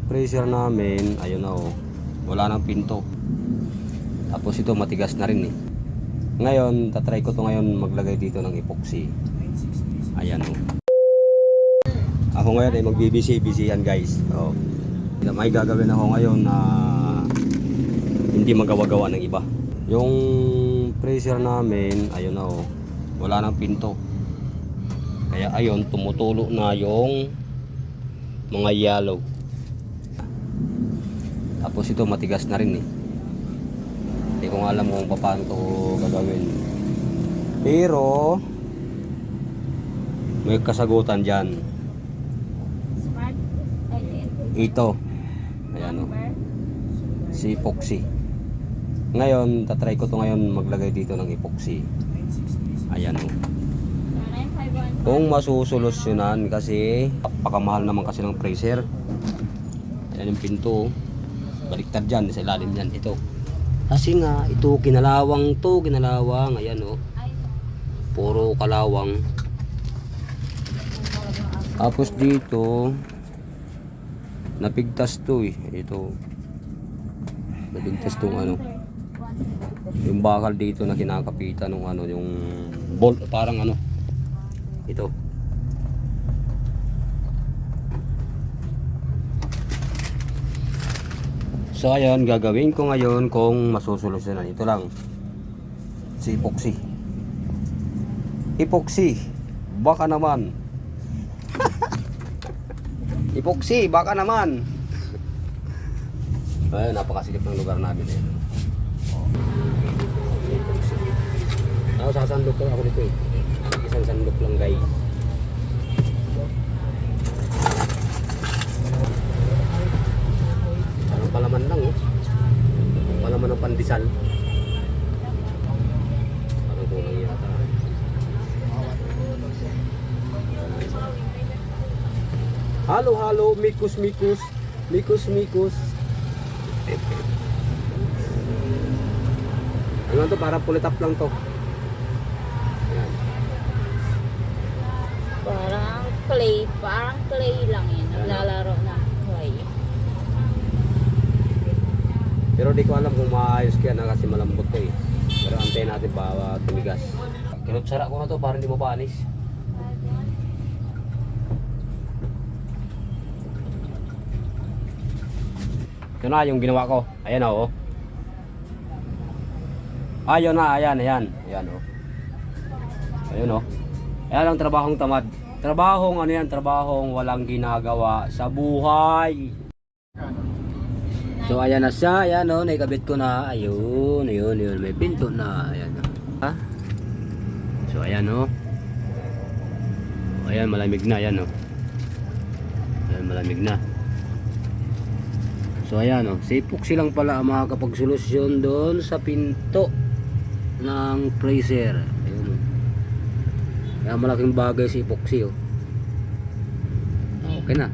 Freezer namin, ayun na oh, wala nang pinto. Tapos ito matigas na rin eh. Ngayon, tatry ko to ngayon maglagay dito ng epoxy. Ayan oh. Ako ngayon ay magbibisi-bisi yan guys. Oh. May gagawin ako ngayon na hindi magawa-gawa ng iba. Yung freezer namin, ayun na oh, wala nang pinto. Kaya ayun, tumutulo na yung mga yellow. Tapos ito matigas na rin eh. Hindi ko nga alam kung paano ito gagawin. Pero may kasagutan dyan. Ito. Ayan o. Si epoxy. Ngayon, tatry ko to ngayon maglagay dito ng epoxy. Ayan o. Kung masusolusyonan kasi pakamahal naman kasi ng freezer. Ayan yung pinto. Baliktad dyan, sa ilalim dyan. Ito. Kasi nga, ito kinalawang to, kinalawang. Ayan o. Puro kalawang. Tapos dito, napigtas to eh. Ito. Napigtas tong ano. Yung bakal dito na kinakapitan ng ano, yung bolt, parang ano. Ito. So ayan, gagawin ko ngayon kung masusolusyonan. Ito lang. Si epoxy. Epoxy. Baka naman. Epoxy, baka naman. Ayun, napakasikip ng lugar namin eh. Ako sasandok ko ako dito eh. Isang sandok lang guys. Parang palaman lang oh. Palaman ng pandesal. Parang kulang yata. Halo halo, mikus mikus. Mikus mikus. Ano to, para pull up lang to. Ayan. Parang clay lang yan. Naglalaro ng clay. Pero di ko alam kung maayos kaya na kasi malambot to eh. Pero antayin natin ba tumigas. Kinutsara ko na to para hindi mapanis. Ito na yung ginawa ko. Ayan o. Ayun na, ayan. Ayan o. Ayun o. Ayan ang trabahong tamad. Trabahong ano yan, trabahong walang ginagawa sa buhay. So ayan na siya, ayan o, naikabit ko na. Ayun, may pinto na. Ayan o. Ha? So ayan o. Ayan, malamig na, ayan o. Ayan, malamig na. So ayan o, si epoxy lang pala ang makakapagsolusyon doon sa pinto ng freezer. Ayun o. Kaya malaking bagay si epoxy o. Okay na.